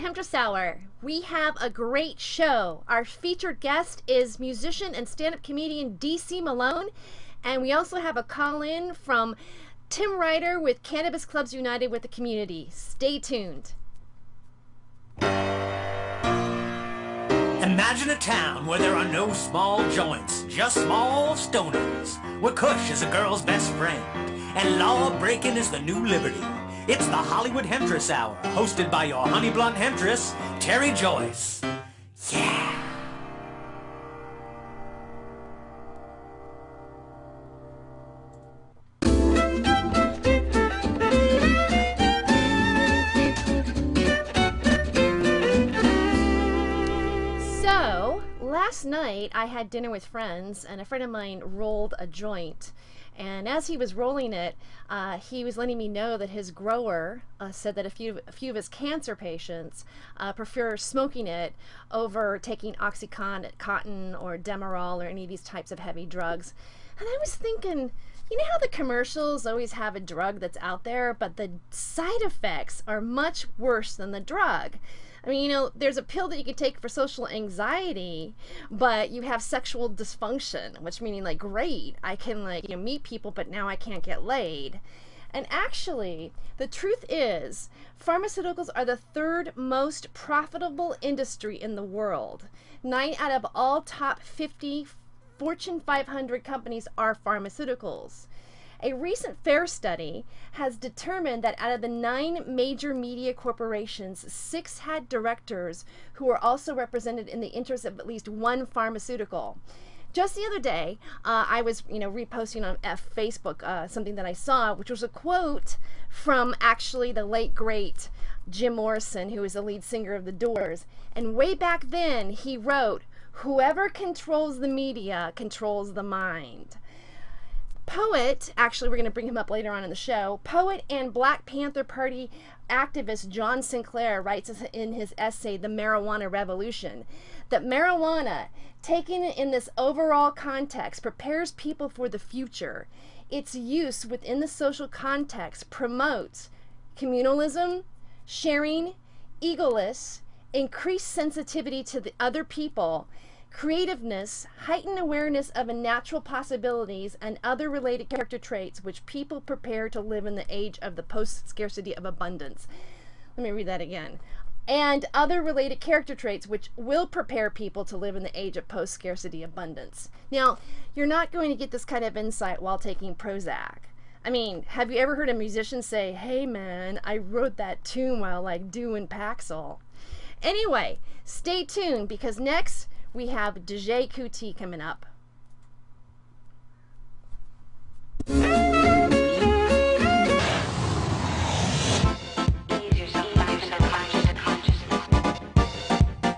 Hemptress Hour. We have a great show. Our featured guest is musician and stand-up comedian DC Malone, and we also have a call-in from Tim Ryder with Cannabis Clubs United with the Community. Stay tuned. Imagine a town where there are no small joints, just small stoners, where Kush is a girl's best friend, and law-breaking is the new liberty. It's the Hollywood Hemptress Hour, hosted by your honey blunt Hemptress, Terry Joyce. Yeah! Last night I had dinner with friends, and a friend of mine rolled a joint, and as he was rolling it, he was letting me know that his grower said that a few of his cancer patients prefer smoking it over taking Oxycontin or Demerol or any of these types of heavy drugs. And I was thinking, you know how the commercials always have a drug that's out there, but the side effects are much worse than the drug. I mean, you know, there's a pill that you can take for social anxiety, but you have sexual dysfunction, which meaning like, great, I can meet people, but now I can't get laid. And actually, the truth is, pharmaceuticals are the third most profitable industry in the world. 9 out of all top 50 Fortune 500 companies are pharmaceuticals. A recent FAIR study has determined that out of the 9 major media corporations, 6 had directors who were also represented in the interests of at least one pharmaceutical. Just the other day, I was reposting on Facebook something that I saw, which was a quote from actually the late, great Jim Morrison, who is the lead singer of The Doors. And way back then, he wrote, "Whoever controls the media controls the mind." Poet, actually we're going to bring him up later on in the show, poet and Black Panther Party activist John Sinclair writes in his essay, The Marijuana Revolution, that marijuana, taken in this overall context, prepares people for the future. Its use within the social context promotes communalism, sharing, egoless, increased sensitivity to the other people, creativeness, heightened awareness of natural possibilities, and other related character traits which people prepare to live in the age of the post-scarcity of abundance. Let me read that again. And other related character traits which will prepare people to live in the age of post-scarcity abundance. Now, you're not going to get this kind of insight while taking Prozac. I mean, have you ever heard a musician say, "Hey man, I wrote that tune while doing Paxil"? Anyway, stay tuned, because next we have Dege Coutee coming up.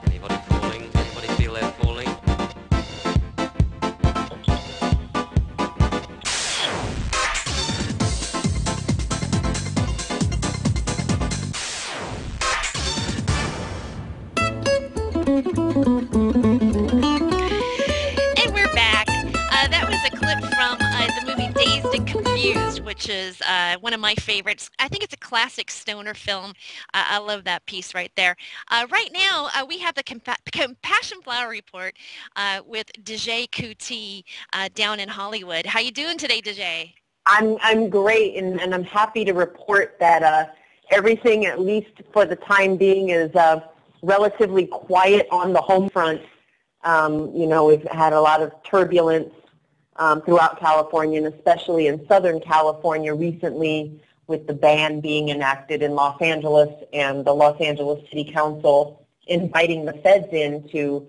Anybody falling? Anybody feel they're falling? Which is one of my favorites. I think it's a classic stoner film. I love that piece right there. Right now, we have the Compassion Flower Report with Dege Coutee down in Hollywood. How you doing today, Dege? I'm great, and I'm happy to report that everything, at least for the time being, is relatively quiet on the home front. We've had a lot of turbulence throughout California, and especially in Southern California recently, with the ban being enacted in Los Angeles and the Los Angeles City Council inviting the feds in to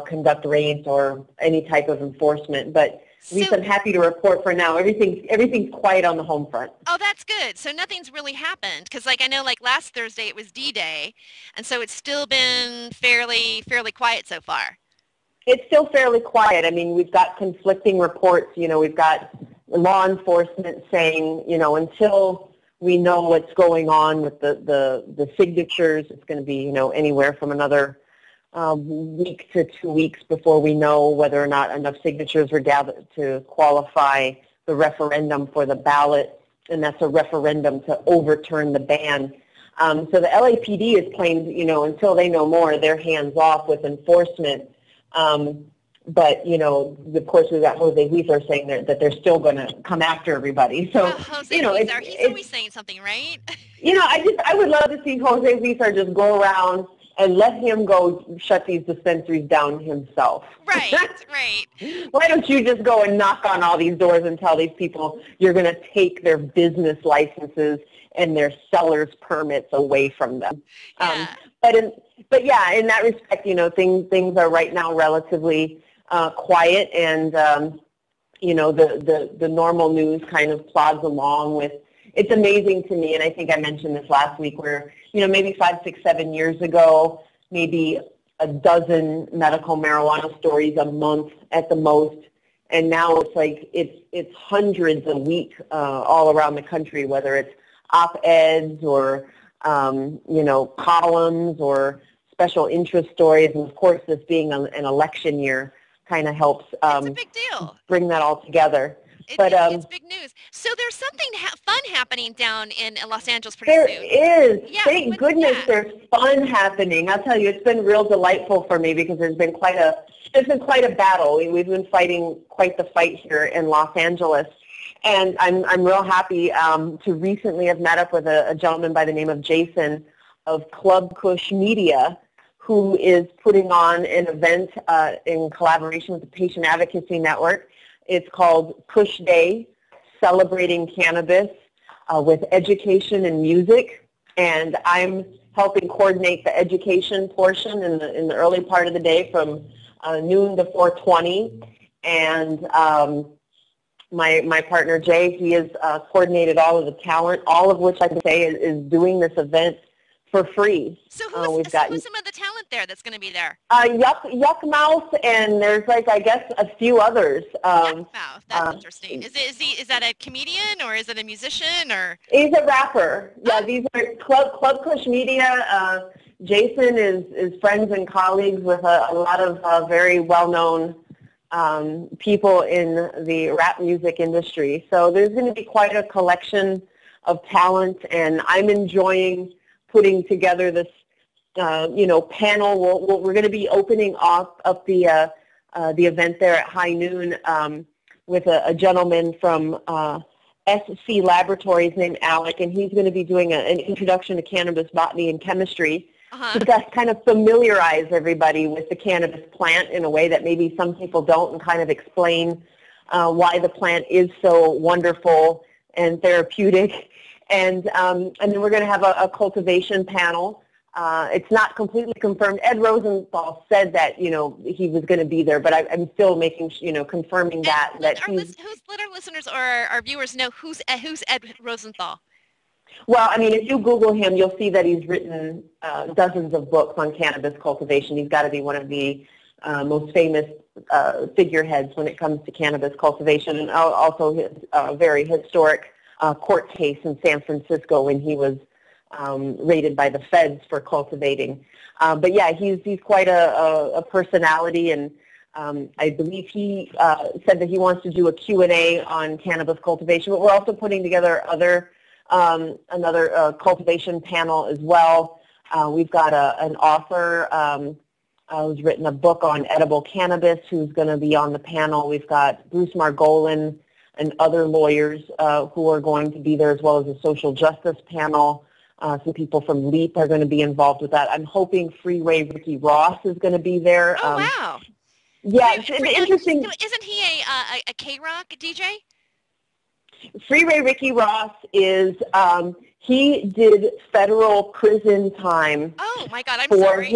conduct raids or any type of enforcement. But at least I'm happy to report for now, everything's quiet on the home front. Oh, that's good. So nothing's really happened, because I know last Thursday it was D-Day, and so it's still been fairly quiet so far. It's still fairly quiet. I mean, we've got conflicting reports. We've got law enforcement saying, until we know what's going on with the signatures, it's going to be, anywhere from another week to 2 weeks before we know whether or not enough signatures were gathered to qualify the referendum for the ballot, and that's a referendum to overturn the ban. So the LAPD is playing, you know, until they know more, they're hands off with enforcement. But, you know, of course, we've got Jose Huizar saying that they're still going to come after everybody. So, Jose you know, Huizar, he's always saying something, right? you know, I would love to see Jose Huizar just go around and let him go shut these dispensaries down himself. Right, right. Why don't you just go and knock on all these doors and tell these people you're going to take their business licenses and their seller's permits away from them? Yeah. But yeah, in that respect, you know, things are right now relatively quiet, and you know, the normal news kind of plods along with. It's amazing to me, and I think I mentioned this last week, where, you know, maybe 5, 6, 7 years ago, maybe a dozen medical marijuana stories a month at the most, and now it's like it's hundreds a week all around the country, whether it's op-eds or you know, columns or special interest stories, and of course, this being an election year kind of helps It's a big deal. bring that all together. It's big news. So there's something fun happening down in Los Angeles pretty There soon. is. Yeah, Thank goodness there's fun happening. I'll tell you, it's been real delightful for me because there's been quite a battle. We've been fighting quite the fight here in Los Angeles. And I'm real happy to recently have met up with a gentleman by the name of Jason of Club Kush Media, who is putting on an event in collaboration with the Patient Advocacy Network. It's called Kush Day, Celebrating Cannabis with Education and Music. And I'm helping coordinate the education portion in the early part of the day from noon to 4:20. And my partner Jay, he has coordinated all of the talent, all of which I can say is doing this event for free. So who's some of the talent there that's going to be there? Yuck Mouth, and there's like, I guess, a few others. Yuck Mouth, that's interesting. Is that a comedian or is it a musician or? He's a rapper. Yeah, these are Club Kush Media. Jason is friends and colleagues with a lot of very well-known people in the rap music industry. So there's going to be quite a collection of talent, and I'm enjoying putting together this, you know, panel. We're going to be opening up the event there at high noon with a gentleman from SC Laboratories named Alec, and he's going to be doing an introduction to cannabis botany and chemistry. To kind of familiarize everybody with the cannabis plant in a way that maybe some people don't, and kind of explain why the plant is so wonderful and therapeutic. And then we're going to have a cultivation panel. It's not completely confirmed. Ed Rosenthal said that, you know, he was going to be there, but I'm still making, you know, confirming that. Let our listeners or our viewers know who's Ed Rosenthal. Well, I mean, if you Google him, you'll see that he's written dozens of books on cannabis cultivation. He's got to be one of the most famous figureheads when it comes to cannabis cultivation, and also his very historic court case in San Francisco when he was raided by the feds for cultivating. But yeah, he's quite a personality, and I believe he said that he wants to do a Q&A on cannabis cultivation, but we're also putting together another cultivation panel as well. We've got an author who's written a book on edible cannabis who's going to be on the panel. We've got Bruce Margolin and other lawyers who are going to be there, as well as a social justice panel. Some people from LEAP are going to be involved with that. I'm hoping Freeway Ricky Ross is going to be there. Oh, wow. Yeah, it's interesting. Isn't he a K-Rock DJ? Freeway Ricky Ross is, he did federal prison time. Oh my God, I'm for sorry.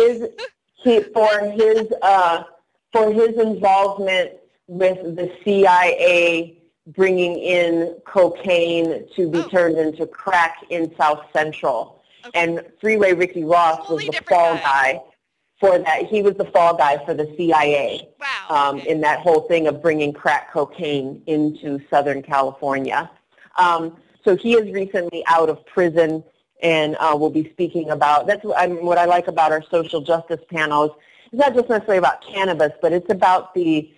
For his involvement with the CIA bringing in cocaine to be turned into crack in South Central. Okay. And Freeway Ricky Ross was the fall guy for that. He was the fall guy for the CIA. Wow. In that whole thing of bringing crack cocaine into Southern California. So he is recently out of prison, and will be speaking about, that's what I like about our social justice panels. It's not just necessarily about cannabis, but it's about the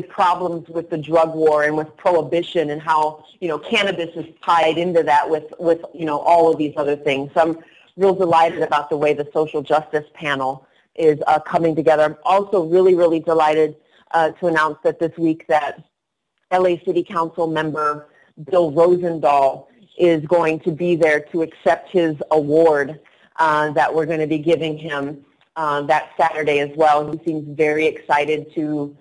problems with the drug war and with prohibition, and how, you know, cannabis is tied into that with you know, all of these other things. So I'm real delighted about the way the social justice panel is coming together. I'm also really, really delighted to announce that this week that LA City Council member Bill Rosendahl is going to be there to accept his award that we're going to be giving him that Saturday as well. He seems very excited to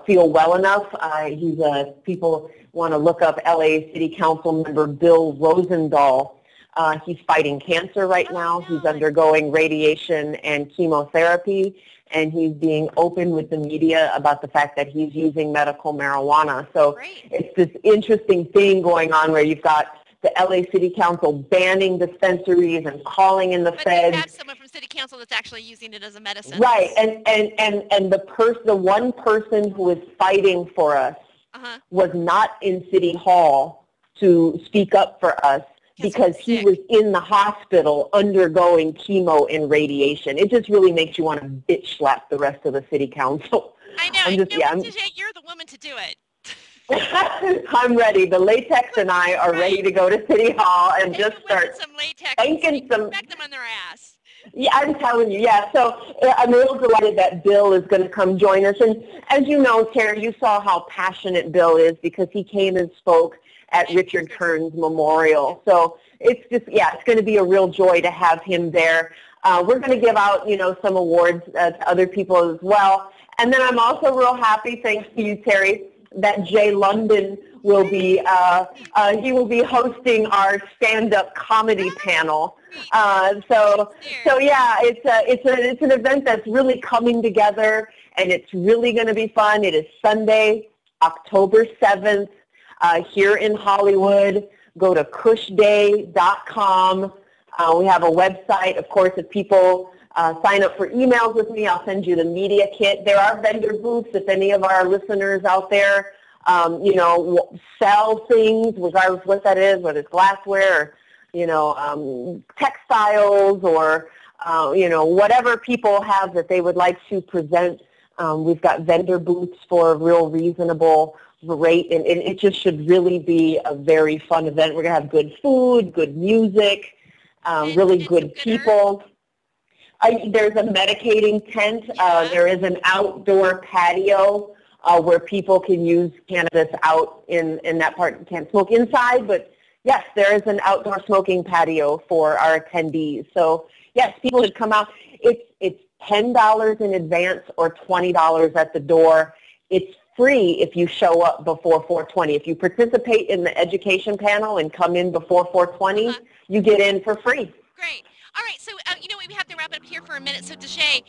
feel well enough. People want to look up LA City Council member Bill Rosendahl. He's fighting cancer right now. He's undergoing radiation and chemotherapy, and he's being open with the media about the fact that he's using medical marijuana. So it's this interesting thing going on where you've got the LA City Council banning dispensaries and calling in the feds. But they have someone from City Council that's actually using it as a medicine. Right, and the one person who is fighting for us was not in City Hall to speak up for us because he was in the hospital undergoing chemo and radiation. It just really makes you want to bitch slap the rest of the City Council. I know. You're the woman to do it. I'm ready. The latex and I are ready to go to City Hall and just start spanking some. Smack them on their ass. Yeah, I'm telling you, yeah. So I'm real delighted that Bill is going to come join us. And as you know, Terry, you saw how passionate Bill is because he came and spoke at Richard Kern's memorial. So it's just, it's going to be a real joy to have him there. We're going to give out, some awards to other people as well. And then I'm also real happy, thanks to you, Terry, that Jay London will be he will be hosting our stand-up comedy panel. So yeah, it's an event that's really coming together, and it's really going to be fun. It is Sunday, October 7th, here in Hollywood. Go to kushday.com. We have a website, of course. If people sign up for emails with me, I'll send you the media kit. There are vendor booths if any of our listeners out there, sell things, regardless of what that is, whether it's glassware or, textiles or, whatever people have that they would like to present. We've got vendor booths for a real reasonable rate, and it just should really be a very fun event. We're going to have good food, good music, really good people. There's a medicating tent. There is an outdoor patio where people can use cannabis out in that part. You can't smoke inside, but yes, there is an outdoor smoking patio for our attendees. So yes, people should come out. It's $10 in advance or $20 at the door. It's free if you show up before 4:20. If you participate in the education panel and come in before 4:20, you get in for free. Great. All right, so we have to wrap it up here for a minute. So Dege,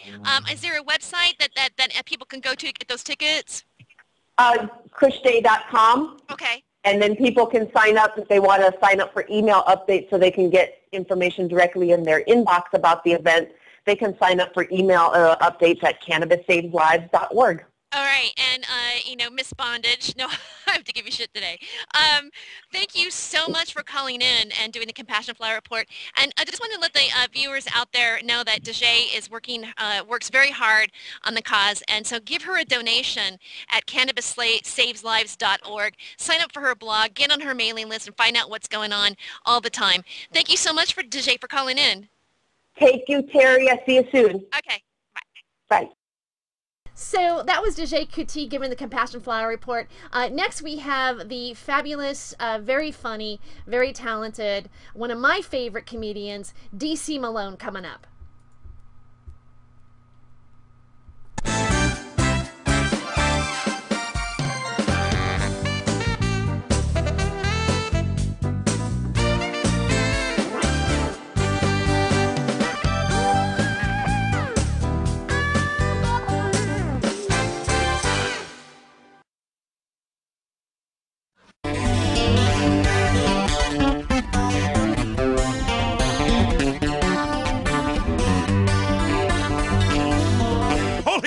is there a website that people can go to get those tickets? Kushday.com. Okay. And then people can sign up if they want to sign up for email updates so they can get information directly in their inbox about the event. They can sign up for email updates at cannabissaveslives.org. All right, and, Miss Bondage, no, I have to give you shit today. Thank you so much for calling in and doing the Compassion Flower Report. And I just want to let the viewers out there know that Dege is works very hard on the cause, and so give her a donation at cannabissaveslives.org. Sign up for her blog, get on her mailing list, and find out what's going on all the time. Thank you so much, Dege, for calling in. Thank you, Terry. I'll see you soon. Okay, bye. Bye. So that was Dege Coutee giving the Compassion Flower Report. Next we have the fabulous, very funny, very talented, one of my favorite comedians, DC Malone, coming up.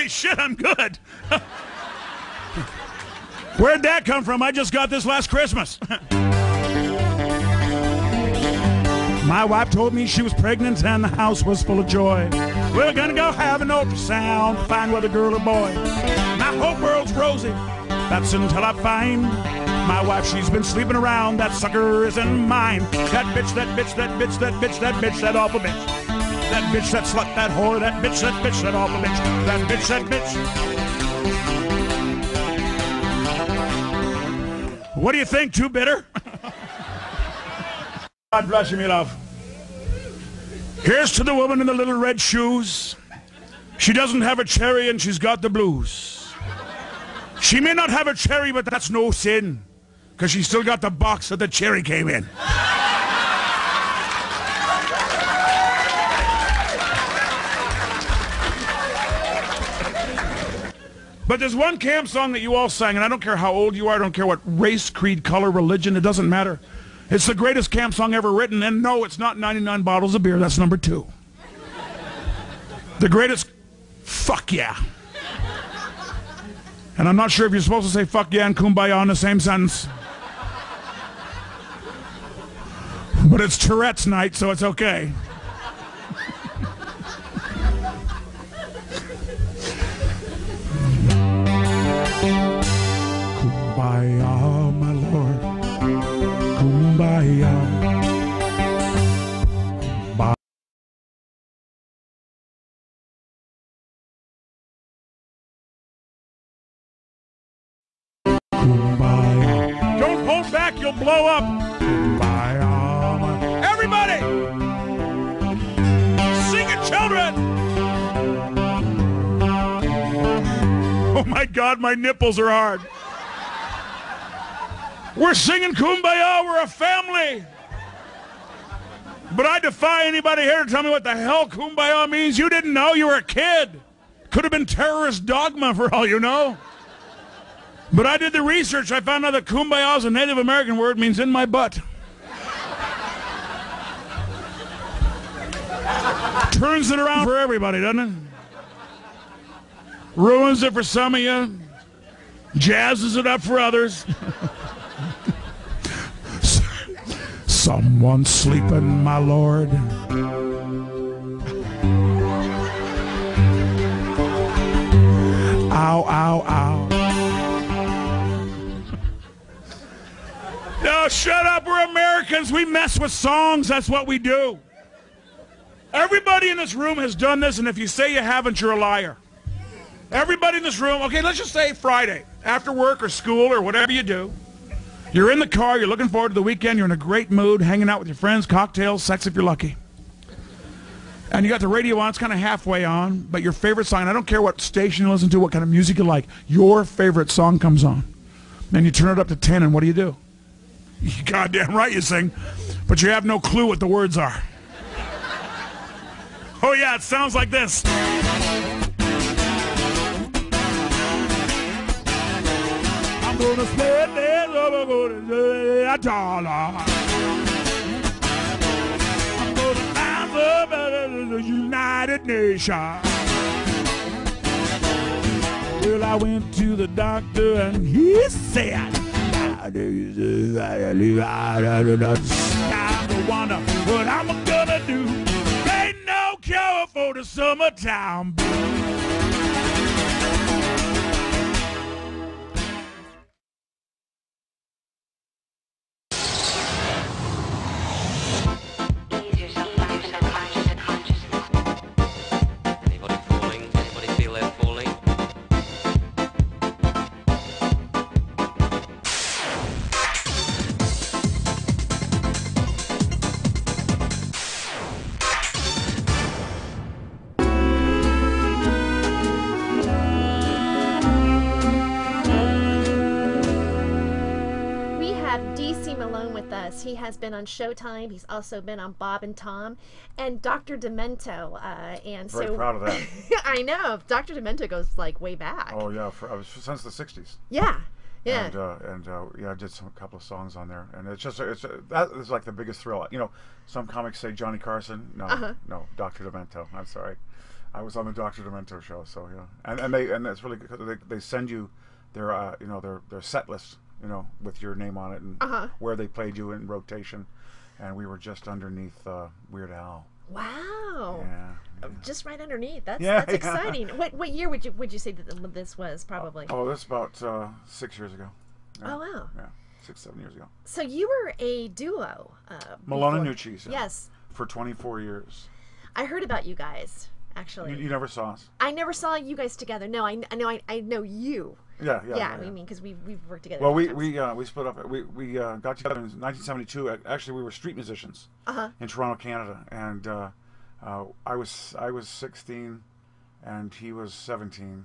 Shit, I'm good. Where'd that come from? I just got this last Christmas. My wife told me she was pregnant and the house was full of joy. We're gonna go have an ultrasound, find whether girl or boy. My whole world's rosy, that's until I find My wife, she's been sleeping around. That sucker isn't mine. That bitch, that bitch, that bitch, that bitch, that bitch, that awful bitch. That bitch, that slut, that whore, that bitch, that awful bitch. That bitch, that bitch. What do you think? Too bitter? God bless you, me love. Here's to the woman in the little red shoes. She doesn't have a cherry and she's got the blues. She may not have a cherry, but that's no sin, because she still got the box that the cherry came in. But there's one camp song that you all sang, and I don't care how old you are, I don't care what race, creed, color, religion, it doesn't matter. It's the greatest camp song ever written, and no, it's not 99 bottles of beer, that's number 2. The greatest, fuck yeah. And I'm not sure if you're supposed to say fuck yeah and kumbaya in the same sentence. But it's Tourette's night, so it's okay. Kumbaya, my Lord. Kumbaya. Kumbaya. Don't hold back, you'll blow up. Kumbaya. Everybody! Sing it, children! Oh my God, my nipples are hard. We're singing Kumbaya, we're a family. But I defy anybody here to tell me what the hell Kumbaya means. You didn't know, you were a kid. Could have been terrorist dogma for all you know. But I did the research. I found out that Kumbaya is a Native American word, means in my butt. Turns it around for everybody, doesn't it? Ruins it for some of you. Jazzes it up for others. Someone's sleeping, my Lord. Ow, ow, ow. No, shut up. We're Americans. We mess with songs. That's what we do. Everybody in this room has done this, and if you say you haven't, you're a liar. Everybody in this room, okay, let's just say Friday, after work or school or whatever you do. You're in the car, you're looking forward to the weekend, you're in a great mood, hanging out with your friends, cocktails, sex if you're lucky. And you got the radio on, it's kind of halfway on, but your favorite song, and I don't care what station you listen to, what kind of music you like, your favorite song comes on. And you turn it up to 10, and what do? You goddamn right you sing, but you have no clue what the words are. Oh yeah, it sounds like this. I'm gonna spend this over a dollar. I'm gonna answer the United Nations. Well, I went to the doctor and he said, I wonder what I'm gonna do. Ain't no cure for the summertime blues. Anybody falling? Anybody feel they're falling? We have DC Malone with us. He has been on Showtime. He's also been on Bob and Tom, and Dr. Demento. And Very so proud of that. I know Dr. Demento goes like way back. Oh yeah, I was since the '60s. Yeah, yeah. And yeah, I did a couple of songs on there, and it's that is like the biggest thrill. You know, some comics say Johnny Carson. No, no, Dr. Demento. I'm sorry, I was on the Dr. Demento show. So yeah, and that's really good. They send you their you know their set list, you know, with your name on it and where they played you in rotation, and we were just underneath Weird Al. Wow. Yeah. Just right underneath. That's Yeah, that's exciting. What year would you say that this was probably? Oh, this about 6 years ago. Yeah. Oh wow. Yeah. 6-7 years ago. So you were a duo. Malone and before. New Cheese. Yeah, Yes. for 24 years. I heard about you guys, actually. You never saw us. I never saw you guys together. No, I know you. Yeah. I mean, because we've worked together. Well, a few times. we split up. We got together in 1972. Actually, we were street musicians in Toronto, Canada, and I was 16, and he was 17,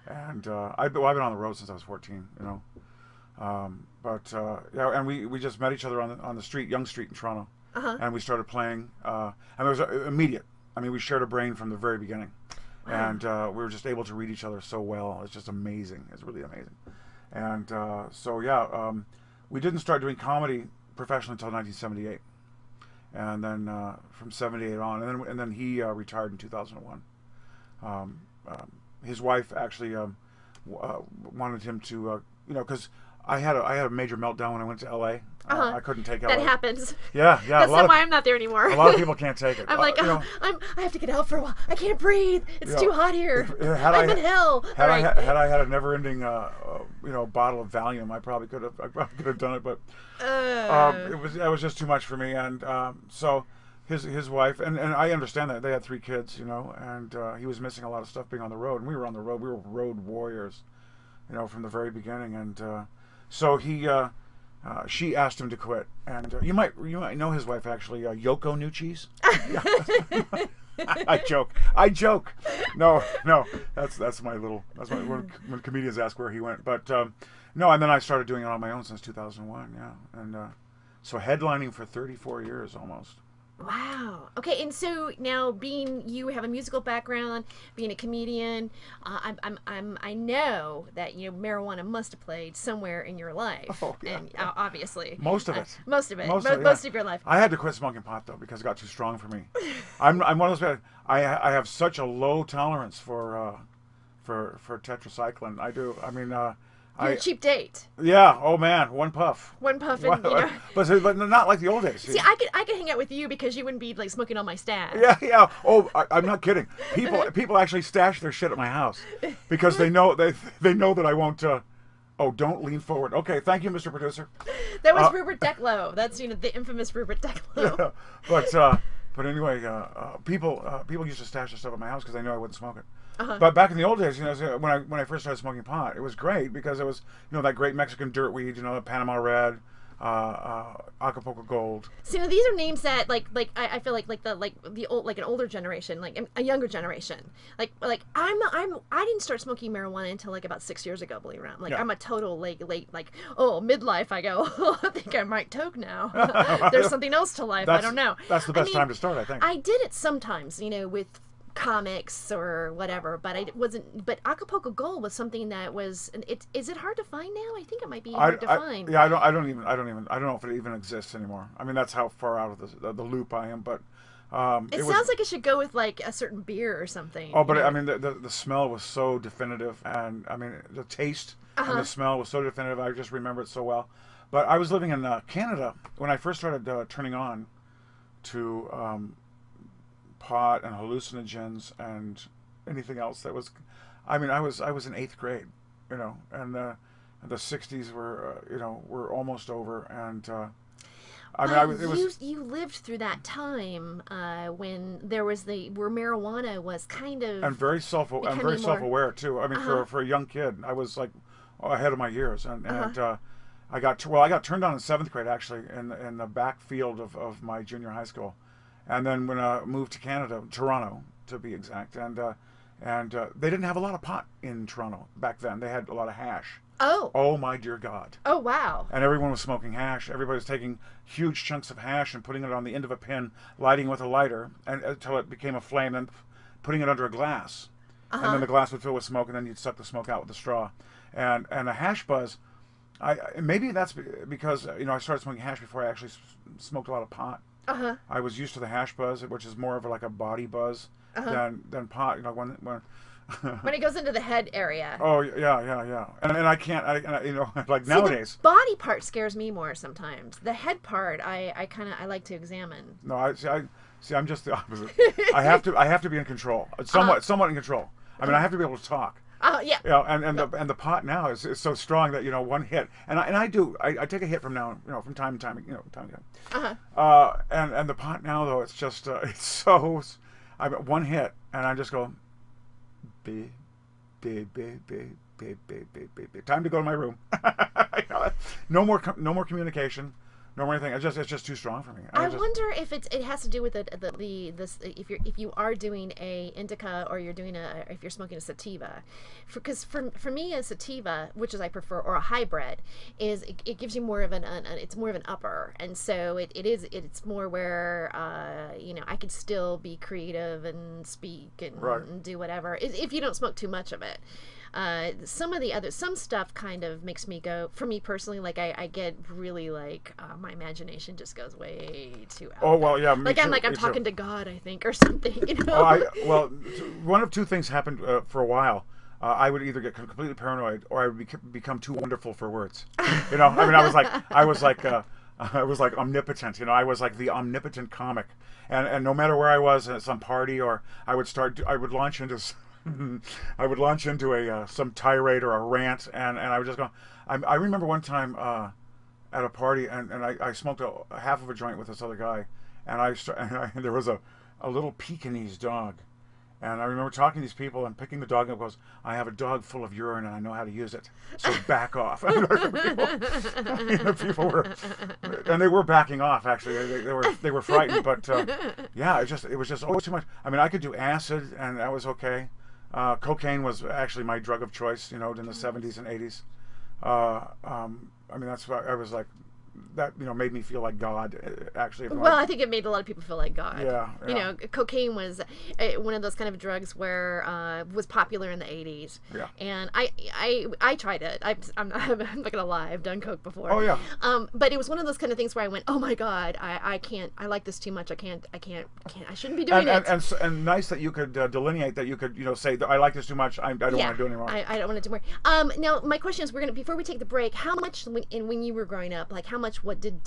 and I've been on the road since I was 14. You know, and we just met each other on the street, Yonge Street in Toronto, and we started playing. And it was immediate. I mean, we shared a brain from the very beginning. And we were just able to read each other so well. It's just amazing. It's really amazing. And we didn't start doing comedy professionally until 1978. And then from 78 on, and then he retired in 2001. His wife actually wanted him to, because I had a major meltdown when I went to LA. I couldn't take LA. That happens. Yeah. That's not why I'm not there anymore. A lot of people can't take it. I'm like, I have to get out for a while. I can't breathe. It's too hot here. I'm in hell. Had I had a never-ending, bottle of Valium, I probably could have done it. But it was just too much for me. And so his wife and I understand that they had 3 kids, and he was missing a lot of stuff being on the road. And we were on the road. We were road warriors, from the very beginning. And so she asked him to quit, and you might know his wife actually, Yoko New Cheese. I joke. No, that's my when comedians ask where he went. But no, and then I started doing it on my own since 2001. Yeah, and so headlining for 34 years almost. Wow. Okay, and so now you have a musical background, being a comedian, I know that marijuana must have played somewhere in your life. Oh, yeah. And obviously most of it. Most of your life. I had to quit smoking pot though because it got too strong for me. I'm one of those guys. I have such a low tolerance for tetracycline. I do. I mean. You're a cheap date. Yeah. Oh man, one puff. One puff, and but not like the old days. See, I could hang out with you because you wouldn't be like smoking on my stash. Yeah. Oh, I'm not kidding. People actually stash their shit at my house because they know that I won't. Oh, don't lean forward. Okay, thank you, Mr. Producer. That was Rupert Declo. That's the infamous Rupert Declo. Yeah, but anyway, people used to stash their stuff at my house because they knew I wouldn't smoke it. But back in the old days, when I first started smoking pot, it was great because it was that great Mexican dirt weed, Panama Red, Acapulco Gold. So these are names that I feel like the old an older generation, like a younger generation, I didn't start smoking marijuana until about 6 years ago. Believe it or not, I'm a total late midlife. I go, I think I might toke now. There's something else to life. I don't know. That's the best time to start, I think. I did it sometimes, with comics or whatever, but I wasn't. But Acapulco Gold was something that was. Is it hard to find now? I think it might be hard to find. Yeah, I don't know if it even exists anymore. I mean, that's how far out of the loop I am. But it sounds like it should go with a certain beer or something. Oh, but I mean, the smell was so definitive, and I mean, the taste and the smell was so definitive. I just remember it so well. But I was living in Canada when I first started turning on to. Pot and hallucinogens and anything else that was, I mean, I was in 8th grade, and the 60s were almost over, and I mean, you lived through that time when there was where marijuana was kind of and very self-aware too. I mean, for a young kid, I was like ahead of my years, and I got turned on in 7th grade actually in the backfield of my junior high school. And then when I moved to Canada, Toronto to be exact, and they didn't have a lot of pot in Toronto back then. They had a lot of hash. Oh my dear God. Oh wow. And everyone was smoking hash. Everybody was taking huge chunks of hash and putting it on the end of a pin, lighting with a lighter, and until it became a flame, and putting it under a glass. And then the glass would fill with smoke, and then you'd suck the smoke out with a straw. And a hash buzz. Maybe that's because I started smoking hash before I actually smoked a lot of pot. I was used to the hash buzz, which is more of a body buzz than pot. When it goes into the head area. Oh yeah, and I can't. Nowadays. The body part scares me more sometimes. The head part, I like to examine. No, I'm just the opposite. I have to be in control. Somewhat in control. I mean, I have to be able to talk. Oh yeah. You know, and the pot now is so strong that, you know, one hit, and I take a hit from now, you know, from time to time, you know, time to time. And the pot now though, it's just it's so, I mean, one hit and I just go, B, B, B, B, B, B, B, B, B. Time to go to my room. No more communication. No more anything. It's just too strong for me. I wonder if it has to do with if you are doing a indica or if you're smoking a sativa, because for me a sativa, which is I prefer, or a hybrid, is it gives you more of it's more of an upper, and so it's more where you know, I could still be creative and speak and do whatever if you don't smoke too much of it. Some stuff kind of makes me go, for me personally, like I get really like my imagination just goes way too out. Oh well, yeah. I'm talking to God, I think, or something. You know. Well, one of two things happened for a while. I would either get completely paranoid, or I would become too wonderful for words. You know, I mean, I was like omnipotent. You know, I was like the omnipotent comic, and no matter where I was at some party, or I would launch into some tirade or a rant, and I would just go. I remember one time at a party, and I smoked a half of a joint with this other guy, and there was a little Pekingese dog, and I remember talking to these people and picking the dog up. Goes, I have a dog full of urine and I know how to use it, so back off. People were, and they were backing off. Actually, they were frightened, but yeah, it was just always too much. I mean, I could do acid, and that was okay. Cocaine was actually my drug of choice, you know, in the 70s and 80s. I mean, that's why I was like, that, you know, made me feel like God, actually. Well, I think it made a lot of people feel like God. Yeah. You know, cocaine was one of those kind of drugs where was popular in the 80s. Yeah. And I tried it. I'm not gonna lie, I've done coke before. Oh yeah. But it was one of those kind of things where I went, oh my God, I can't. I like this too much. I shouldn't be doing it. And nice that you could delineate that. You could, you know, say I like this too much. I don't want to do anymore. I don't want to do more. Now my question is, before we take the break, how much when you were growing up, like how much, what did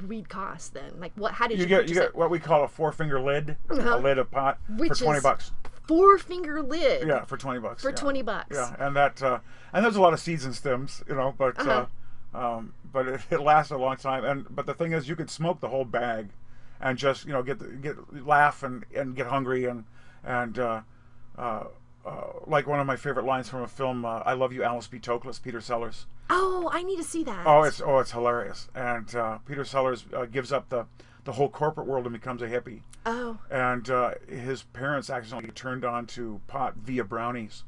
weed cost then? Like how did you get what we call a 4-finger lid, a lid of pot, for $20. 4-finger lid. Yeah, for $20. For $20. Yeah, and that and there's a lot of seeds and stems, you know, but it lasted a long time. But the thing is, you could smoke the whole bag, and just, you know, laugh and get hungry and like one of my favorite lines from a film, I Love You, Alice B. Toklas, Peter Sellers. Oh, I need to see that. Oh, it's hilarious. And Peter Sellers gives up the whole corporate world and becomes a hippie. Oh. And his parents accidentally turned on to pot via brownies,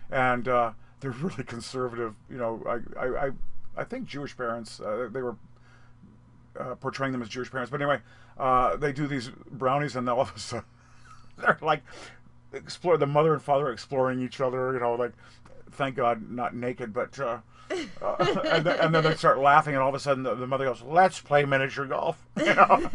and they're really conservative. You know, I think Jewish parents. They were portraying them as Jewish parents, but anyway, they do these brownies, and all of a sudden they're like the mother and father exploring each other. You know, like, thank God not naked, but. And then they start laughing, and all of a sudden the mother goes, "Let's play miniature golf," you know?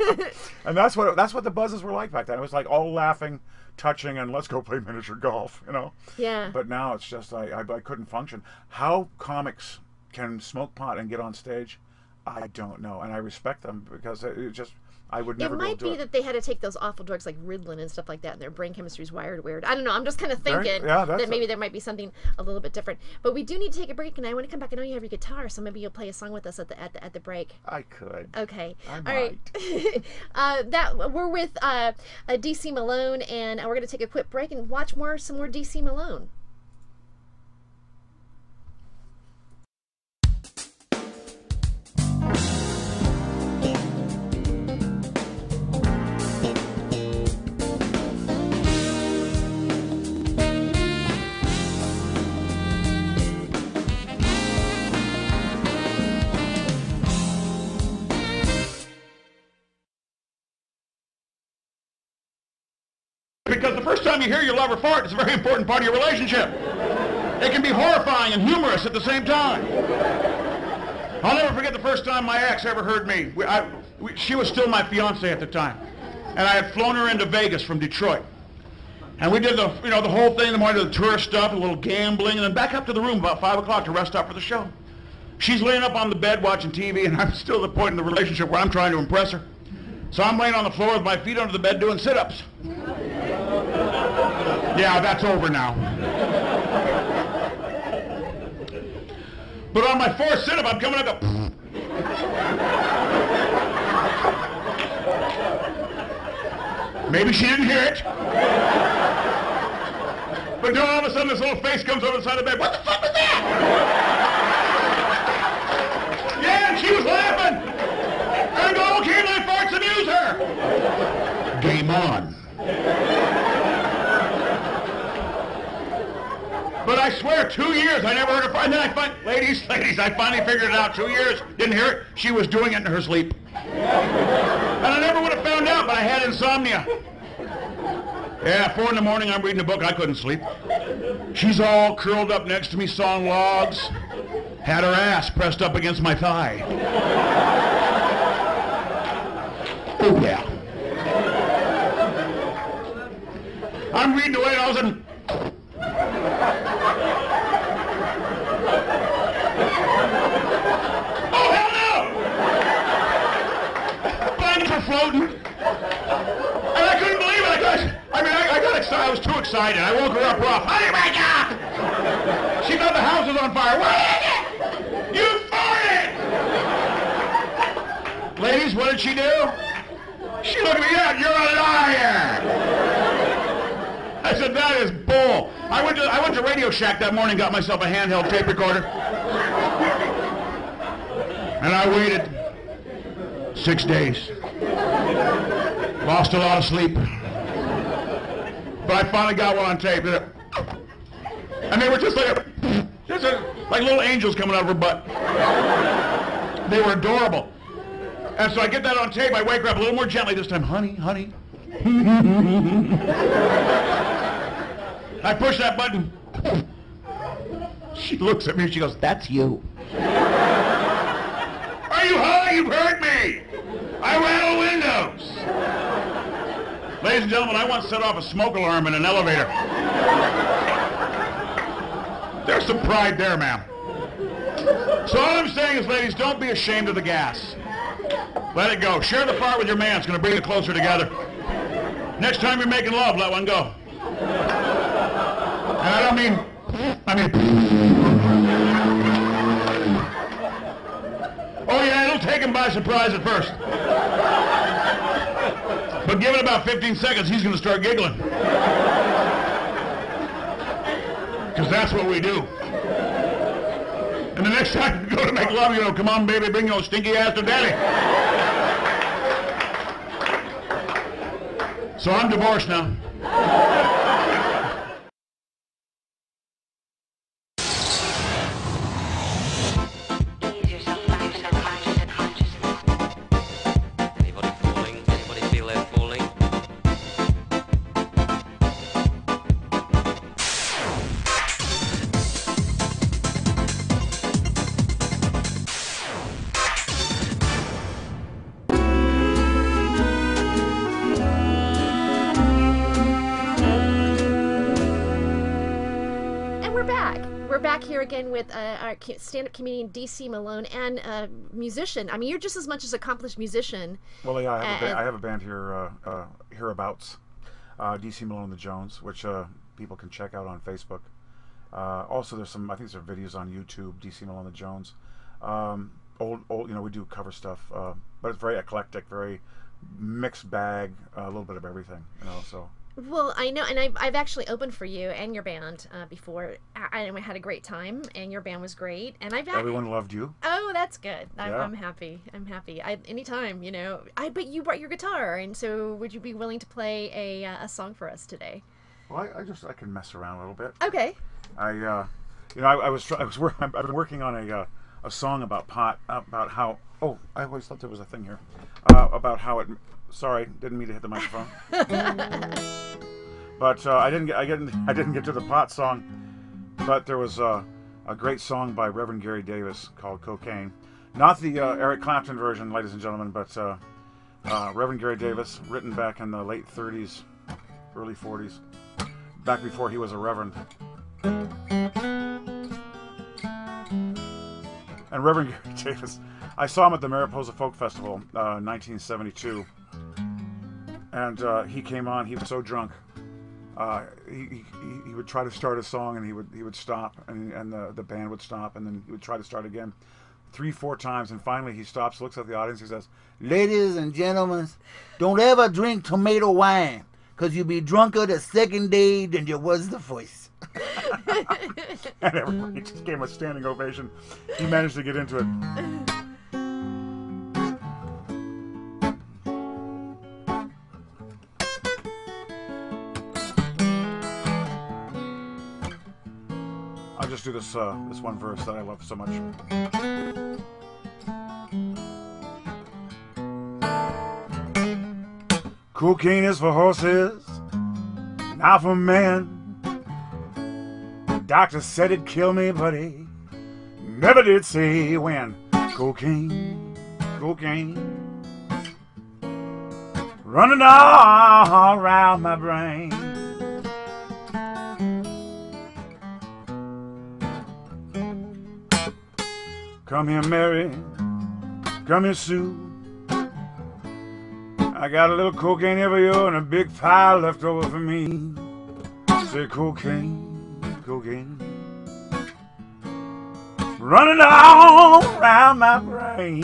And that's what the buzzes were like back then. It was like all laughing, touching, and let's go play miniature golf, you know? Yeah. But now it's just I couldn't function. How comics can smoke pot and get on stage, I don't know, and I respect them, because it just. I would never. It might be that they had to take those awful drugs like Ritalin and stuff like that, and their brain chemistry is wired weird. I don't know. I'm just kind of thinking that maybe there might be something a little bit different. But we do need to take a break, and I want to come back. I know you have your guitar, so maybe you'll play a song with us at the break. I could. Okay. I might. All right. We're with DC Malone, and we're going to take a quick break and watch some more DC Malone. Because the first time you hear your lover fart, it's a very important part of your relationship. It can be horrifying and humorous at the same time. I'll never forget the first time my ex ever heard me. She was still my fiance at the time, and I had flown her into Vegas from Detroit. And we did the whole thing, the morning, the tourist stuff, a little gambling, and then back up to the room about 5 o'clock to rest up for the show. She's laying up on the bed watching TV, and I'm still at the point in the relationship where I'm trying to impress her. So I'm laying on the floor with my feet under the bed doing sit-ups. Yeah, that's over now. But on my fourth sit-up, I'm coming up to... Maybe she didn't hear it. But then all of a sudden this little face comes over the side of the bed. What the fuck was that? Yeah, and she was laughing. And I go, okay, my farts amuse her. Game on. But I swear, 2 years, I never heard her. And then I find, ladies, I finally figured it out. 2 years, didn't hear it. She was doing it in her sleep. And I never would have found out, but I had insomnia. Yeah, 4 in the morning, I'm reading a book. I couldn't sleep. She's all curled up next to me, sawing logs. Had her ass pressed up against my thigh. Oh, yeah. I'm reading away, and all of a sudden... Oh, hell no! Blankets were floating. And I couldn't believe it. I got excited. I was too excited. I woke her up rough. Honey, wake up! She thought the house was on fire. What is it? You farted! Ladies, what did she do? She looked at me, yeah, you're a liar! I said, that is bull. I went to Radio Shack that morning, got myself a handheld tape recorder. And I waited 6 days. Lost a lot of sleep. But I finally got one on tape. And they were just like little angels coming out of her butt. They were adorable. And so I get that on tape, I wake her up a little more gently this time. Honey, honey. I push that button. She looks at me and she goes, that's you. Are you high? You've heard me. I rattle windows. Ladies and gentlemen, I once set off a smoke alarm in an elevator. There's some pride there, ma'am. So all I'm saying is, ladies, don't be ashamed of the gas. Let it go. Share the fart with your man. It's going to bring you closer together. Next time you're making love, let one go. And I mean... Oh yeah, it'll take him by surprise at first. But give it about 15 seconds, he's going to start giggling. Because that's what we do. And the next time you go to make love, you know, come on, baby, bring your stinky ass to daddy. So I'm divorced now. Anybody falling? Anybody feel they're falling? We're back here again with our stand-up comedian DC Malone and musician. I mean, you're just as much as accomplished musician. Well, yeah, I have a band here, hereabouts, DC Malone and the Jones, which people can check out on Facebook. Also, there's some, I think there's videos on YouTube, DC Malone and the Jones. Old, you know, we do cover stuff, but it's very eclectic, very mixed bag, a little bit of everything, you know, so. Well, I know, and I've actually opened for you and your band before. I had a great time, and your band was great. And everyone loved you. Oh, that's good. Yeah. I'm happy. I'm happy. Anytime, you know. But you brought your guitar, and so would you be willing to play a song for us today? Well, I can mess around a little bit. Okay. I've been working on a song about pot, about how. Oh, I always thought there was a thing here, about how it. Sorry, didn't mean to hit the microphone. But I didn't get to the pot song. But there was a great song by Reverend Gary Davis called "Cocaine," not the Eric Clapton version, ladies and gentlemen, but Reverend Gary Davis, written back in the late '30s, early '40s, back before he was a reverend. And Reverend Gary Davis, I saw him at the Mariposa Folk Festival, 1972. And he came on, he was so drunk. he would try to start a song and he would stop and the band would stop and then he would try to start again 3-4 times and finally he stops, looks at the audience, he says, "Ladies and gentlemen, don't ever drink tomato wine, 'cause you'll be drunker the second day than you was the first." And everybody just gave him a standing ovation. He managed to get into it. I'll just do this this one verse that I love so much. Cocaine is for horses, not for men. The doctor said it'd kill me, but he never did say when. Cocaine, cocaine, running all around my brain. Come here, Mary. Come here, Sue. I got a little cocaine here for you and a big pile left over for me. Say cocaine, cocaine, running all around my brain.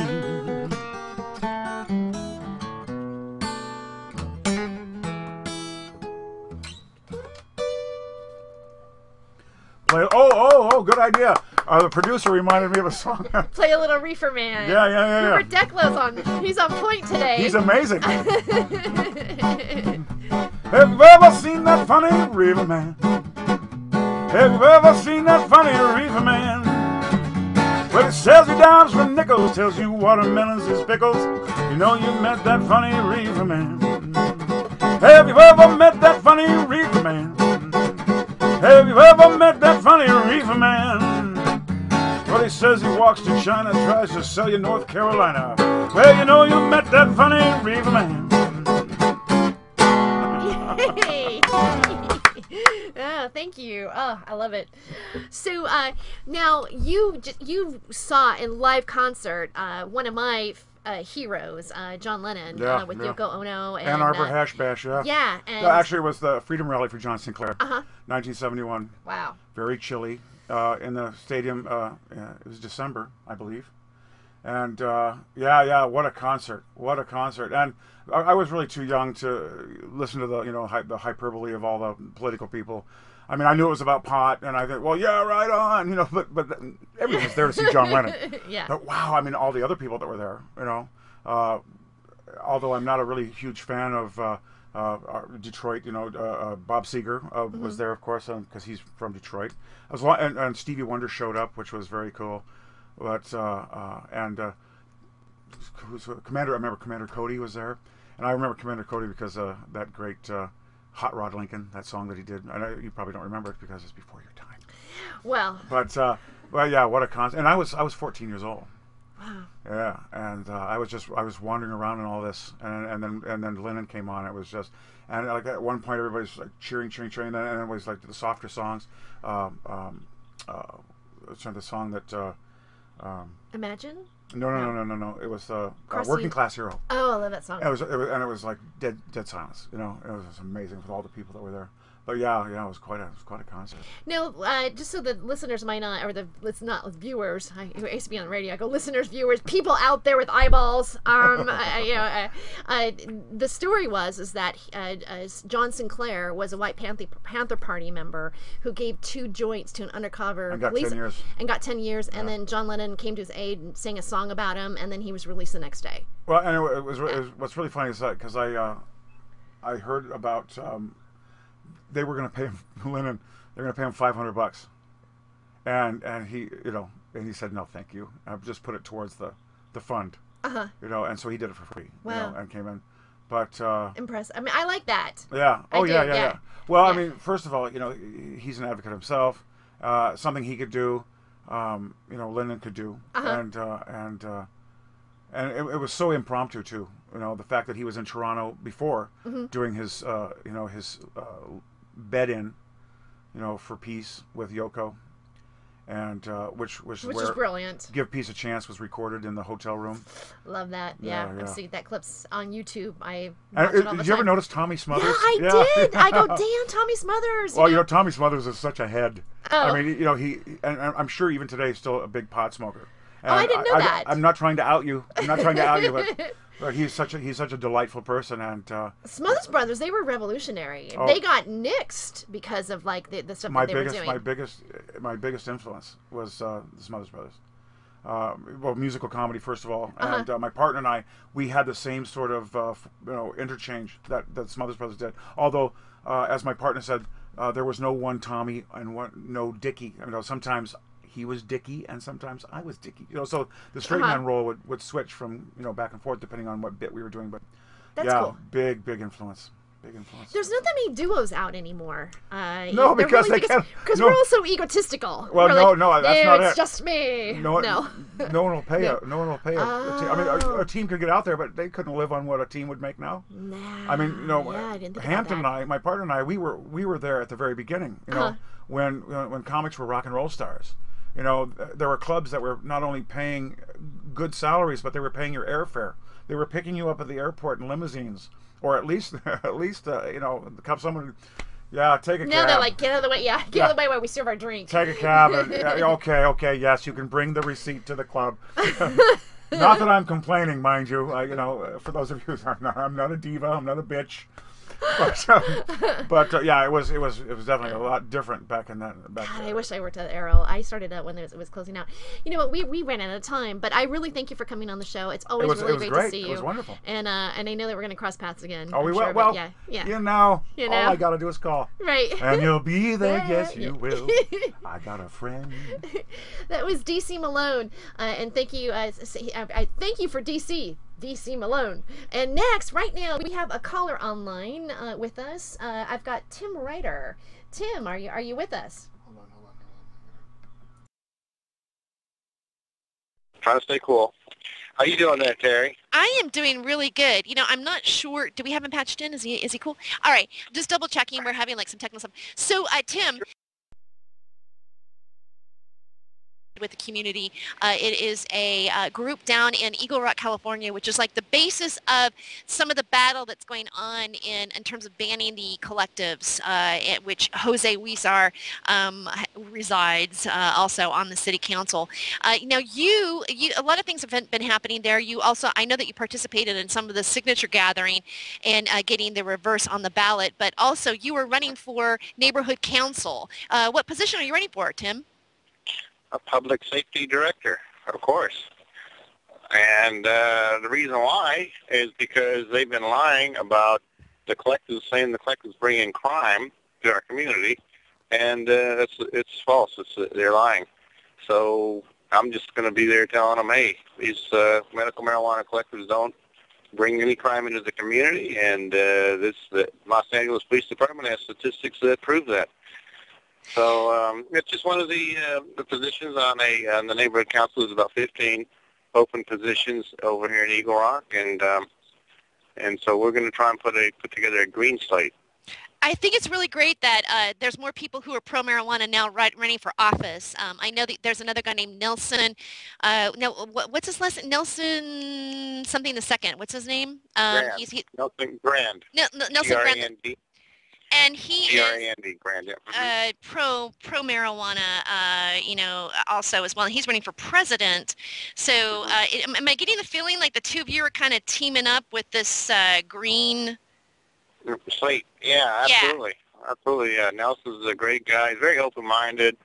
Play, oh, good idea. The producer reminded me of a song. Play a little Reefer Man. Yeah. Remember Declo's on. He's on point today. He's amazing. Have you ever seen that funny Reefer Man? Have you ever seen that funny Reefer Man? Well, he sells you dimes for nickels, tells you watermelons is pickles. You know you met that funny Reefer Man. Have you ever met that funny Reefer Man? Have you ever met that funny Reefer Man? Well, he says he walks to China, tries to sell you North Carolina. Well, you know you met that funny Reefer Man. Oh, thank you. Oh, I love it. So now you saw in live concert one of my heroes, John Lennon, with Yoko Ono and Ann Arbor Hash Bash. Yeah, and actually, it was the Freedom Rally for John Sinclair. 1971. Wow. Very chilly in the stadium. It was December, I believe. And what a concert! What a concert! And I was really too young to listen to the the hyperbole of all the political people. I mean, I knew it was about pot, and I thought, well, yeah, right on, but everyone was there to see John Lennon. Yeah. But wow, I mean, all the other people that were there, although I'm not a really huge fan of Detroit, Bob Seger was there, of course, because he's from Detroit. And Stevie Wonder showed up, which was very cool. But Commander? I remember Commander Coutee was there, and I remember Commander Coutee because that great Hot Rod Lincoln, that song that he did. I know you probably don't remember it because it's before your time. Well. But yeah, what a concert! And I was 14 years old. Wow. Yeah, and I was wandering around in all this, and then Lennon came on. It was just, and like at one point everybody's like cheering, and then it was like the softer songs. The song that. Imagine? No. It was Working Class Hero. Oh, I love that song. It was like dead silence. It was just amazing with all the people that were there. But yeah, it was quite a concert. Now, just so the listeners might not, or not viewers. I used to be on the radio. I go listeners, viewers, people out there with eyeballs. The story is that John Sinclair was a White Panther Party member who gave 2 joints to an undercover police 10 years. And got 10 years. And then John Lennon came to his aid and sang a song about him, and then he was released the next day. Well, and it was what's really funny is that because I heard about. They were going to pay him, Lennon. They're going to pay him $500, and he and he said no, thank you. I just put it towards the fund. And so he did it for free. Wow. And came in, but impressive. I mean, I like that. Yeah. Oh yeah. Well, I mean, first of all, he's an advocate himself. Something he could do, Lennon could do, and it was so impromptu too. The fact that he was in Toronto before doing his his bed in, for peace with Yoko, and which Which where is brilliant. Give Peace a Chance was recorded in the hotel room. Love that. Yeah. I've seen that clip's on YouTube. I watch it all the Did you ever time. notice Tommy Smothers? Yeah, I did. I go, damn, Tommy Smothers. Well, you know, Tommy Smothers is such a head. Oh. I mean, you know, and I'm sure even today he's still a big pot smoker. And I didn't know that. I'm not trying to out you. But he's such a delightful person, and Smothers Brothers, they were revolutionary. Oh. They got nixed because of like the stuff that they were doing. My biggest influence was the Smothers Brothers. Well, musical comedy first of all, and my partner and I, we had the same sort of interchange that Smothers Brothers did. Although, as my partner said, there was no one Tommy and no Dickie. You know, sometimes he was Dickie and sometimes I was Dickie. You know, so the straight man role would switch from back and forth depending on what bit we were doing. But That's yeah, cool. big influence. Big influence. There's not that many duos out anymore. No, because they can't. Because we're all so egotistical. Well, we're no, that's not it. It's just me. No one will pay. No one will pay. I mean, a team could get out there, but they couldn't live on what a team would make now. Nah. I mean, I didn't think Hampton and about I, my partner and I, we were there at the very beginning. You know, when comics were rock and roll stars. You know, there were clubs that were not only paying good salaries, but they were paying your airfare. They were picking you up at the airport in limousines, or at least someone. Yeah, take a cab. No, they're like, get out of the way. Yeah, get out of the way while we serve our drink. Take a cab. Okay, yes, you can bring the receipt to the club. Not that I'm complaining, mind you. For those of you who are not, I'm not a diva. I'm not a bitch. But yeah, it was definitely a lot different back in that. God, I wish I worked at Arrow. I started out when it was closing out. You know what? We ran out of time, but I really thank you for coming on the show. It's always really great to see you. It was wonderful. And I know that we're going to cross paths again. Oh, we will. Sure, well, yeah. You know, all I got to do is call. Right. And you'll be there. Yes, you will. I got a friend. That was DC Malone, and thank you. I thank you for DC Malone. And next, right now, we have a caller online with us. I've got Tim Ryder. Tim, are you with us? Hold on. Trying to stay cool. How you doing there, Terry? I am doing really good. You know, I'm not sure. Do we have him patched in? Is he cool? All right. Just double checking. We're having like some technical stuff. So, Tim. With the community. It is a group down in Eagle Rock, California, which is like the basis of some of the battle that's going on in terms of banning the collectives, which Jose Huizar resides also on the city council. Now, you a lot of things have been happening there. You also, I know that you participated in some of the signature gathering and getting the reverse on the ballot, but also you were running for neighborhood council. What position are you running for, Tim? A public safety director, of course. And the reason why is because they've been lying about the collectives, saying the collectives bring in crime to our community, and it's false. They're lying. So I'm just going to be there telling them, hey, these medical marijuana collectives don't bring any crime into the community, and the Los Angeles Police Department has statistics that prove that. So it's just one of the positions on the neighborhood council. There's about 15 open positions over here in Eagle Rock, and so we're going to try and put together a green slate. I think it's really great that there's more people who are pro-marijuana now running for office. I know that there's another guy named Nelson. What's his last name? Nelson something the second. What's his name? Nelson Grand. Nelson Grand. And he is Grand, yeah. pro marijuana, also as well. And he's running for president. So am I getting the feeling like the two of you are kind of teaming up with this green slate? Yeah, absolutely. Yeah. Absolutely, yeah. Nelson's a great guy. He's very open-minded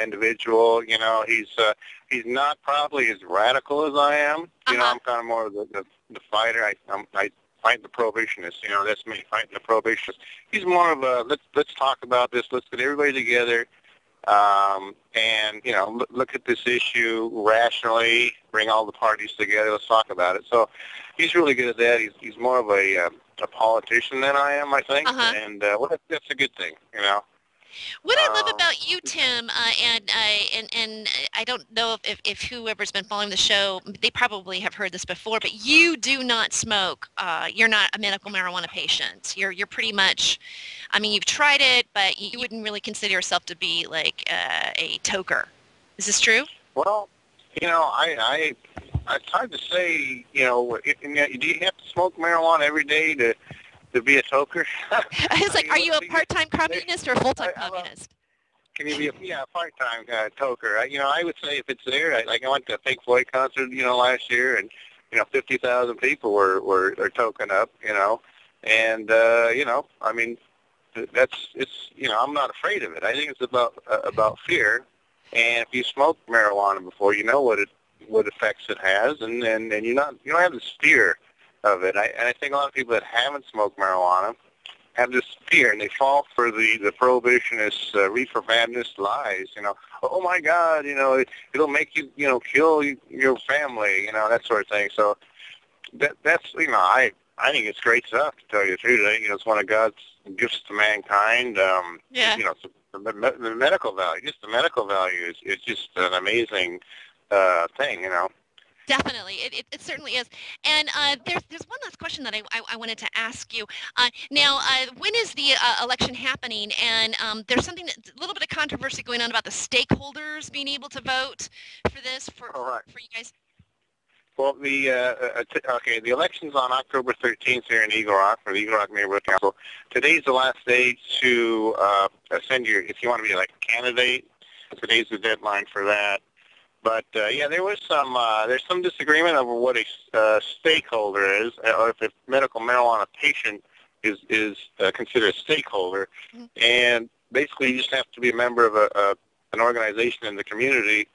individual. You know, he's not probably as radical as I am. You know, I'm kind of more of the fighter. I fight the prohibitionists, that's me, fighting the prohibitionists. He's more of a, let's talk about this, let's get everybody together, and, look at this issue rationally, bring all the parties together, let's talk about it. So he's really good at that. He's more of a politician than I am, I think, and that's a good thing, What I love about you, Tim, and I don't know if whoever's been following the show, they probably have heard this before, but you do not smoke. You're not a medical marijuana patient. You're pretty much, I mean, you've tried it, but you wouldn't really consider yourself to be like a toker. Is this true? Well, it's hard to say, do you have to smoke marijuana every day to be a toker? It's like, are you a part-time communist or a full-time communist? Can you be a part-time toker? I would say if it's there, I went to a Pink Floyd concert, last year, and 50,000 people were token up, and I mean, I'm not afraid of it. I think it's about fear, and if you smoke marijuana before, you know what effects it has, and you don't have this fear of it. And I think a lot of people that haven't smoked marijuana have this fear, and they fall for the prohibitionist reefer madness lies. Oh my God, it'll make you, kill your family, that sort of thing. So that's I think it's great stuff, to tell you the truth. It's one of God's gifts to mankind. Yeah. The medical value, is just an amazing thing. Definitely, it certainly is. And there's one last question that I wanted to ask you. Now, when is the election happening? And there's a little bit of controversy going on about the stakeholders being able to vote for this for you guys. Well, the election's on October 13th here in Eagle Rock for the Eagle Rock Neighborhood Council. Today's the last day to send if you want to be like a candidate. Today's the deadline for that. But there's some disagreement over what a stakeholder is, or if a medical marijuana patient is considered a stakeholder. Mm-hmm. And basically, you just have to be a member of an organization in the community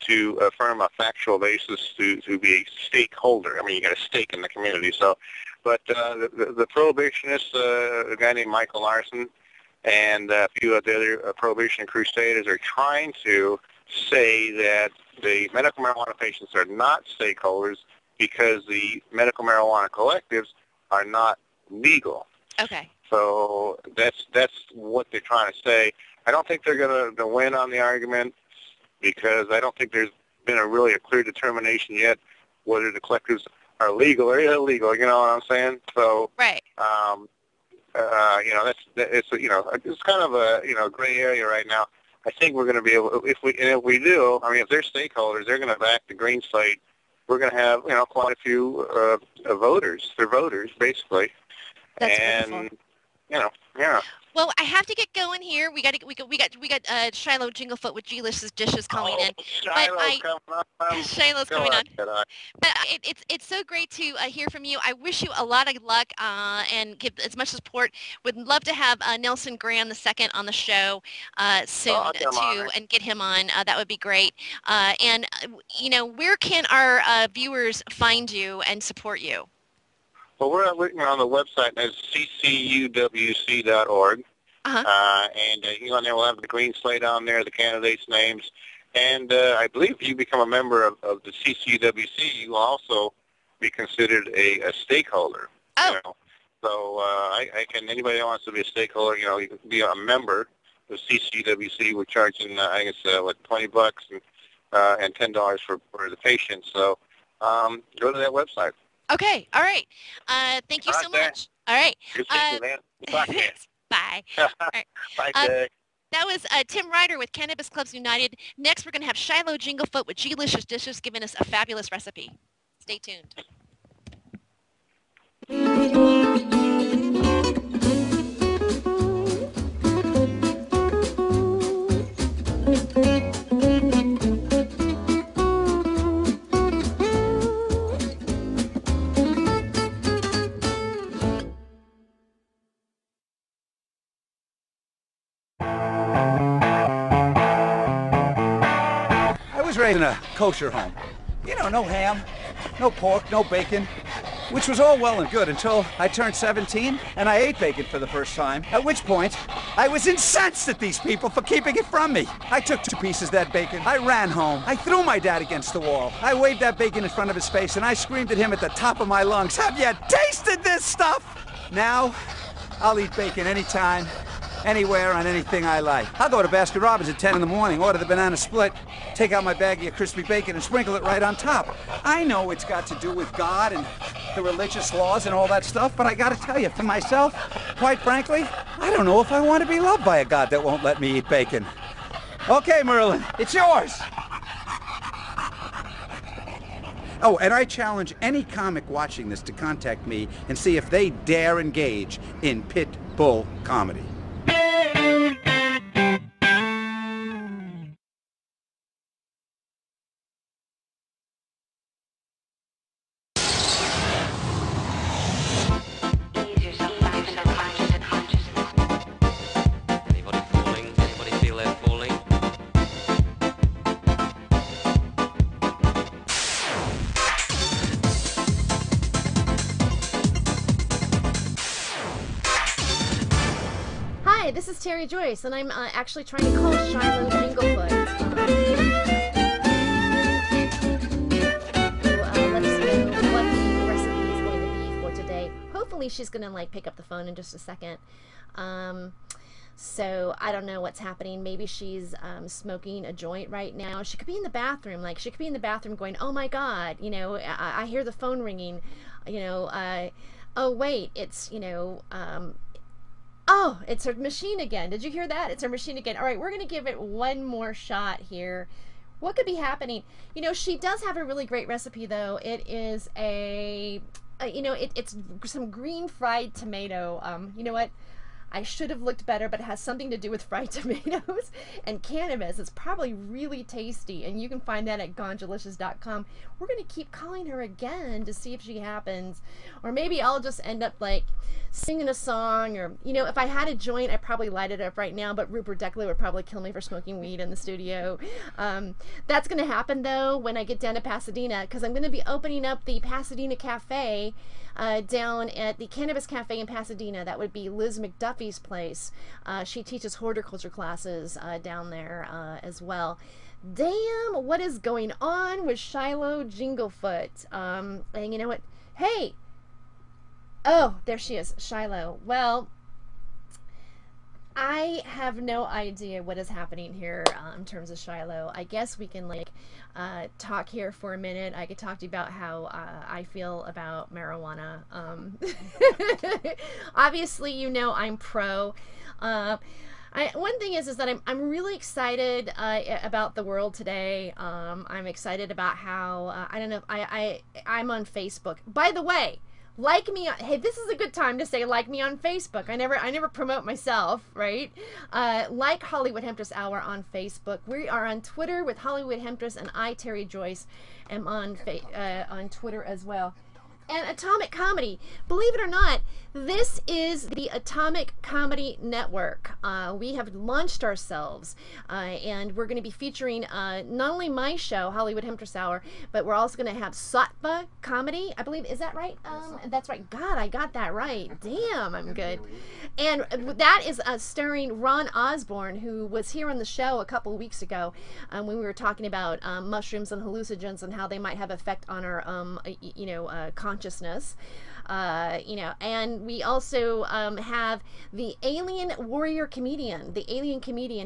to affirm a factual basis to be a stakeholder. I mean, you got a stake in the community. So, but the prohibitionists, a guy named Michael Larson, and a few of the other prohibition crusaders are trying to say that the medical marijuana patients are not stakeholders because the medical marijuana collectives are not legal. Okay. So that's what they're trying to say. I don't think they're going to win on the argument because I don't think there's been a clear determination yet whether the collectives are legal or illegal. You know what I'm saying? So right. It's kind of a gray area right now. I think we're going to be able, if we do, I mean, if they're stakeholders, they're going to back the green slate. We're going to have, quite a few voters. They're voters, basically. That's wonderful. Yeah. Well, I have to get going here. We got Shiloh Jinglefoot with G-Lish's Dishes calling in. Shiloh's coming on. But it's so great to hear from you. I wish you a lot of luck and give as much support. Would love to have Nelson Graham II on the show soon too, and get him on. That would be great. And where can our viewers find you and support you? Well, we're on the website, and it's ccuwc.org. Uh-huh. And on there, we'll have the green slate on there, the candidates' names. And I believe if you become a member of the CCUWC, you will also be considered a stakeholder. Oh. So anybody that wants to be a stakeholder, you can be a member of CCUWC. We're charging, I guess, $20 and $10 for the patient. So go to that website. Okay. All right. Thank you so much. All right. Good seeing you, man. Talk to you. Bye. All right. Bye, Dege. That was Tim Ryder with Cannabis Clubs United. Next, we're going to have Shiloh Jinglefoot with G-Lish's Dishes giving us a fabulous recipe. Stay tuned. In a kosher home. No ham, no pork, no bacon, which was all well and good until I turned 17 and I ate bacon for the first time, at which point I was incensed at these people for keeping it from me. I took 2 pieces of that bacon, I ran home, I threw my dad against the wall, I waved that bacon in front of his face and I screamed at him at the top of my lungs, "Have you tasted this stuff?" Now, I'll eat bacon anytime, anywhere, on anything I like. I'll go to Baskin Robbins at 10 in the morning, order the banana split, take out my baggie of crispy bacon and sprinkle it right on top. I know it's got to do with God and the religious laws and all that stuff, but I gotta tell you, for myself, quite frankly, I don't know if I want to be loved by a God that won't let me eat bacon. Okay, Merlin, it's yours. Oh, and I challenge any comic watching this to contact me and see if they dare engage in pit bull comedy. Anybody falling? Anybody feel they're falling? Hi, this is Terry Joyce, and I'm actually trying to call Shiloh Jinglefoot. Let us know what the recipe is going to be for today. Hopefully she's going to like pick up the phone in just a second. So I don't know what's happening. Maybe she's smoking a joint right now. She could be in the bathroom. Like, she could be in the bathroom going, oh my God, you know, I hear the phone ringing, you know, oh wait, it's, you know, oh, it's her machine again. Did you hear that? It's her machine again. All right, we're going to give it one more shot here. What could be happening? You know, she does have a really great recipe, though. It is you know, it's some green fried tomato. You know what? I should have looked better, but it has something to do with fried tomatoes and cannabis. It's probably really tasty, and you can find that at gonjalicious.com. We're going to keep calling her again to see if she happens, or maybe I'll just end up like singing a song, or, you know, if I had a joint, I'd probably light it up right now, but Rupert Deckley would probably kill me for smoking weed in the studio. That's going to happen, though, when I get down to Pasadena, because I'm going to be opening up the Pasadena Cafe down at the Cannabis Cafe in Pasadena. That would be Liz McDuffie's place. She teaches horticulture classes down there as well. Damn, what is going on with Shiloh Jinglefoot? And you know what? Hey! Oh, there she is, Shiloh. Well, I have no idea what is happening here in terms of Shiloh. I guess we can like talk here for a minute. I could talk to you about how I feel about marijuana. Obviously, you know I'm pro. One thing is that I'm really excited about the world today. I'm excited about how I don't know. I'm on Facebook. By the way, like me on, hey, this is a good time to say like me on Facebook. I never promote myself, right? Like Hollywood Hemptress Hour on Facebook. We are on Twitter with Hollywood Hemptress, and I, Terry Joyce, am on Twitter as well. And Atomic Comedy. Believe it or not, this is the Atomic Comedy Network. We have launched ourselves, and we're going to be featuring not only my show, Hollywood Hemptress Hour, but we're also going to have Satva Comedy. I believe, is that right? That's right. God, I got that right. Damn, I'm good. And that is starring Ron Osborne, who was here on the show a couple of weeks ago when we were talking about mushrooms and hallucinogens and how they might have effect on our, consciousness. And we also have the Alien Warrior Comedian,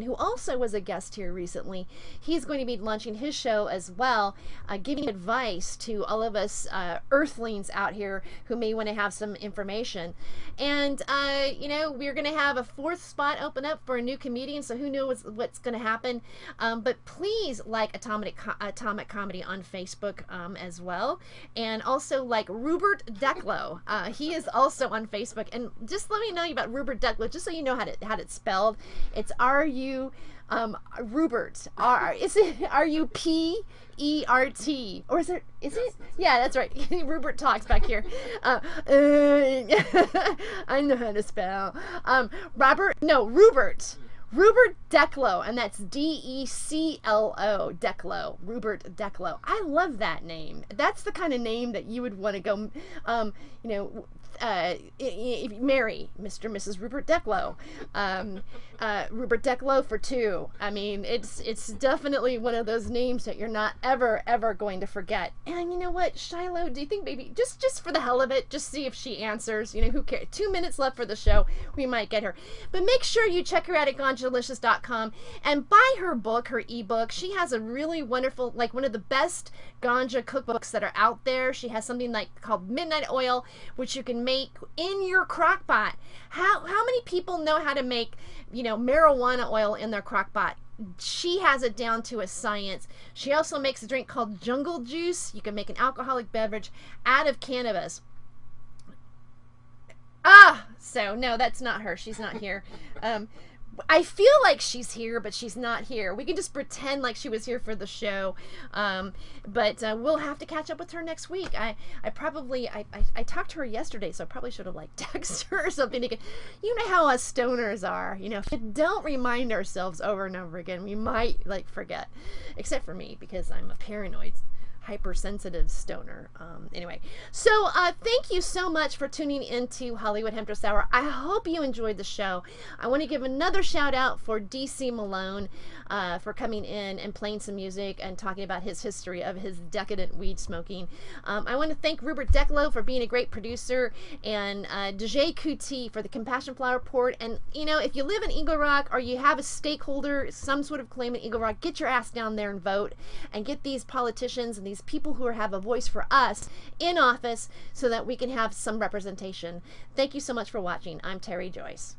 who also was a guest here recently. He's going to be launching his show as well, giving advice to all of us earthlings out here who may want to have some information. And, we're going to have a fourth spot open up for a new comedian, so who knows what's going to happen. But please like Atomic Comedy on Facebook as well. And also like Rupert Declo. He is also on Facebook, and just let me know about Rupert Declo, just so you know how it's spelled. It's Rupert. Is it Rupert, or is it? Yeah, that's right. Rupert talks back here. I know how to spell. Rupert Declo, and that's D-E-C-L-O, Declo, Rupert Declo. I love that name. That's the kind of name that you would want to go, marry Mr. and Mrs. Rupert Declo. Rupert Declo for two. I mean, it's definitely one of those names that you're not ever going to forget. And you know what, Shiloh, do you think maybe just for the hell of it, just see if she answers? You know, who cares? 2 minutes left for the show. We might get her. But make sure you check her out at gonjalicious.com and buy her book, her ebook. She has a really wonderful, like one of the best ganja cookbooks that are out there. She has something like called Midnight Oil, which you can make in your crock pot. How many people know how to make, marijuana oil in their crock pot? she has it down to a science. She also makes a drink called Jungle Juice. You can make an alcoholic beverage out of cannabis. So no, that's not her. She's not here. I feel like she's here, but she's not here. We can just pretend like she was here for the show. But we'll have to catch up with her next week. I talked to her yesterday, so I probably should have like texted her or something. You know how us stoners are. You know, if we don't remind ourselves over and over again, we might like forget. Except for me, because I'm a paranoid, hypersensitive stoner. Anyway, so thank you so much for tuning into Hollywood Hemptress Hour. I hope you enjoyed the show. I want to give another shout out for DC Malone for coming in and playing some music and talking about his history of his decadent weed smoking. I want to thank Rupert Declo for being a great producer, and Dege Coutee for the Compassion Flower Report. And you know, if you live in Eagle Rock or you have a stakeholder, some sort of claim in Eagle Rock, get your ass down there and vote, and get these politicians and these people who have a voice for us in office so that we can have some representation. Thank you so much for watching. I'm Terry Joyce.